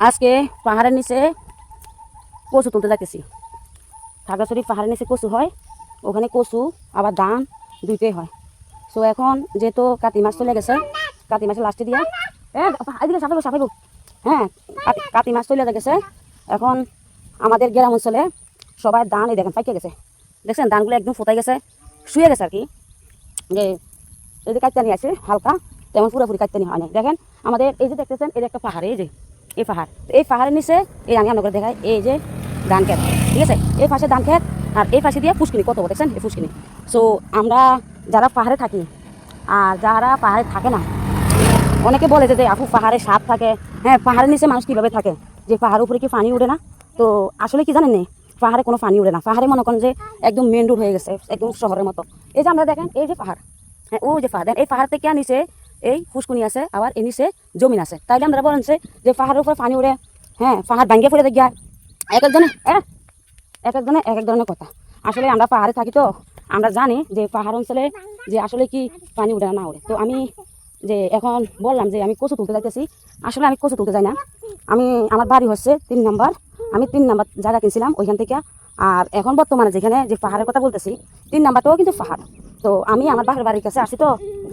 আজকে পাহাড়ের নিচে কচু তুলতে যাইতেছি। খাগড়াছড়ি পাহাড়ের নিচে কচু হয়, ওখানে কচু আবার ধান দুইটাই হয়। সো এখন যেহেতু কাতি মাস চলে গেছে, কাতি মাসে লাস্টে দিয়া এদিকে সাফাইব হ্যাঁ, কাতি মাস চলে গেছে। এখন আমাদের গ্রাম অঞ্চলে সবাই ধান এই দেখেন পাইকে গেছে, দেখছেন ধানগুলো একদম ফোটাই গেছে, শুয়ে গেছে আর কি। যে এই যে কাটতে নিয়ে আসে হালকা, তেমন পুরোপুরি কাটতে নিয়ে হয় না। দেখেন আমাদের এই যে দেখতেছেন, এই যে একটা পাহাড়, এই যে এই পাহাড়, এই পাহাড়ের নিচে এই আমি আপনাকে দেখাই, এই যে ধান খেত, ঠিক আছে, এই পাশে ধান খেত আর এই পাশে দিয়ে ফুসকিনি, কত দেখছেন এই ফুসকিনি। সো আমরা যারা পাহাড়ে থাকি আর যারা পাহাড়ে থাকে না, অনেকে বলে যে আপু পাহাড়ে সাপ থাকে। হ্যাঁ, পাহাড়ের নিচে মানুষ কীভাবে থাকে, যে পাহাড়ের উপরে কি পানি উঠে না? তো আসলে কি জানেন না, পাহাড়ে কোনো পানি উঠে না। পাহাড়ে মনে করেন যে একদম মেন রোড হয়ে গেছে, একদম শহরের মতো। এই যে আমরা দেখেন এই যে পাহাড়, হ্যাঁ ও যে পাহাড়, এই পাহাড় থেকে নিচে এই ফুসকুনি আছে, আবার এই নিচে জমিন আছে। তাইলে আমরা বলেন যে পাহাড়ের উপরে পানি উঠে, হ্যাঁ পাহাড় ভাঙ্গিয়ে পড়ে দেখিয়া এক একজনে এক এক ধরনের কথা। আসলে আমরা পাহাড়ে থাকি তো আমরা জানি যে পাহাড় অঞ্চলে যে আসলে কি পানি উঠে না উঠে। তো আমি যে এখন বললাম যে আমি কচু তুলতে যাইতেছি, আসলে আমি কচু তুলতে যাই না। আমি আমার বাড়ি হচ্ছে 3 নাম্বার, আমি 3 নাম্বার জায়গা কিনছিলাম ওইখান থেকে। আর এখন বর্তমানে যেখানে যে পাহাড়ের কথা বলতেছি, 3 নাম্বারটাও কিন্তু পাহাড়। তো আমি আমার বাপের বাড়ির কাছে আসি, তো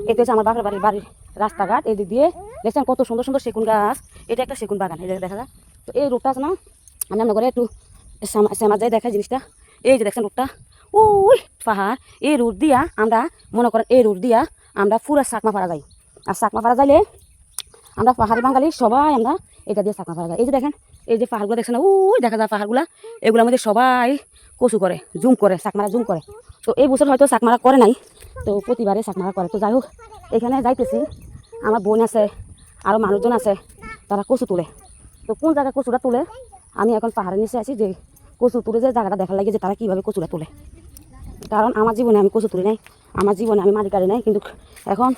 এটা হচ্ছে আমার বাপের বাড়ির রাস্তাঘাট। এই দিক দিয়ে দেখছেন কত সুন্দর সুন্দর সেগুন গাছ, এটা একটা সেগুন বাগান, এই দেখা যায়। তো এই রোডটা আছে না, আমি আপনার ঘরে একটু শ্যামা যায় দেখা জিনিসটা, এই যে দেখছেন রোডটা, ওই পাহাড়, এই রোড দিয়া আমরা মনে করেন এই রোড দিয়া আমরা পুরা চাকমা পাড়া যাই। আর চাকমা পাড়া যাইলে আমরা পাহাড়ি বাঙালি সবাই আমরা এটা দিয়ে চাকমা পাড়া যাই। এই যে দেখেন এই যে পাহাড়গুলো দেখছেন, ওই দেখা যায় পাহাড়গুলা, এগুলোর মধ্যে সবাই কচু করে, জুম করে, চাকমারা জুম করে। তো এই বছর হয়তো চাকমারা করে নাই, তো প্রতিবারে চাকমারা করে। তো যাই হোক, এখানে যাইতেছি, আমার বোন আছে, আরও মানুষজন আছে, তারা কচু তুলে। তো কোন জায়গায় কচুটা তুলে আমি এখন পাহাড়ের নিচে আছি, যে কচু তুলে যে জায়গাটা দেখার লাগে যে তারা কীভাবে কচুটা তুলে। কারণ আমার জীবনে আমি কচু তুলি নাই, আমার জীবনে আমি মাটি কাটি নাই, কিন্তু এখন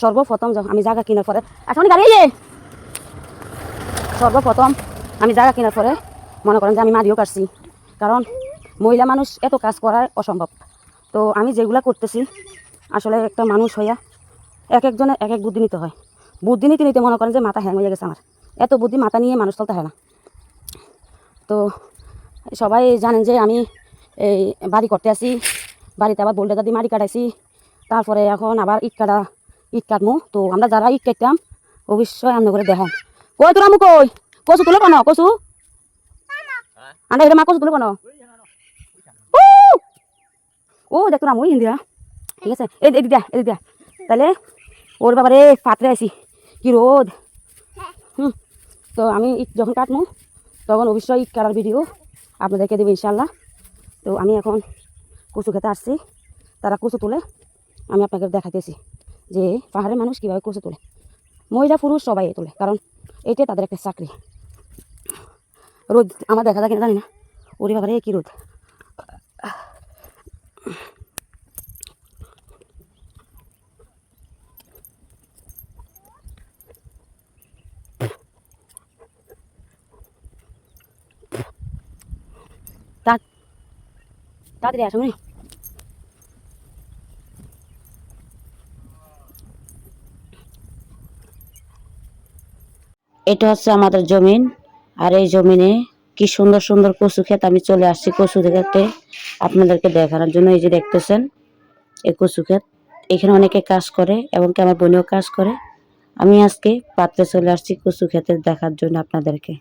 সর্বপ্রথম আমি জায়গা কেনার পরে, এখন গাড়ি সর্বপ্রথম আমি জায়গা কেনার পরে মনে করেন যে আমি মাটিও কাটছি। কারণ মহিলা মানুষ এত কাজ করা অসম্ভব। তো আমি যেগুলো করতেছি আসলে একটা মানুষ হইয়া এক একজনের এক এক বুদ্ধি নিতে হয়। বুদ্ধি নিতে নিতে মনে করেন যে মাথা হ্যাং হয়ে গেছে আমার, এত বুদ্ধি মাথা নিয়ে মানুষ চলতে হয় না। তো সবাই জানেন যে আমি এই বাড়ি করতে আসি, বাড়িতে আবার বোল্ডার দিয়ে মাটি কাটাইছি, তারপরে এখন আবার ইট কাটমু। তো আমরা যারা ইট কাটতাম অবশ্যই আমরা করে দেখাম। কই তোরা আমু কই কচু তুলে কেন, কচু আমরা এটা মা কচু তুলে কেন, ও দেখ তোরা আমুই হিন্দিয়া, ঠিক আছে, এদিক দিয়া তাহলে ওর বাবারে পাত্রে আসি কি রোদ। তো আমি ইট যখন কাটমু তখন অবশ্যই ইট কাটার ভিডিও আপনাদেরকে দেবো ইনশাল্লাহ। তো আমি এখন কচু খেতে আসছি, তারা কচু তুলে, আমি আপনাকে দেখাতেছি যে পাহাড়ের মানুষ কীভাবে কচু তোলে। মহিলা পুরুষ সবাই তোলে, কারণ এইটাই তাদের একটা চাকরি। রোদ আমার দেখা যায় কিনা জানি না, ওরে বাবারে কী রোদ। তাড়াতাড়ি আসো নি, এটা হচ্ছে আমাদের জমিন। আর এই জমিনে কি সুন্দর সুন্দর কচু ক্ষেত। আমি চলে আসছি কচু খেতে আপনাদেরকে দেখানোর জন্য। এই যে দেখতেছেন এই কচু ক্ষেত, এখানে অনেকে কাজ করে এবং আমার বোনেও কাজ করে। আমি আজকে পাত্রে চলে আসছি কচু ক্ষেতে দেখার জন্য আপনাদেরকে।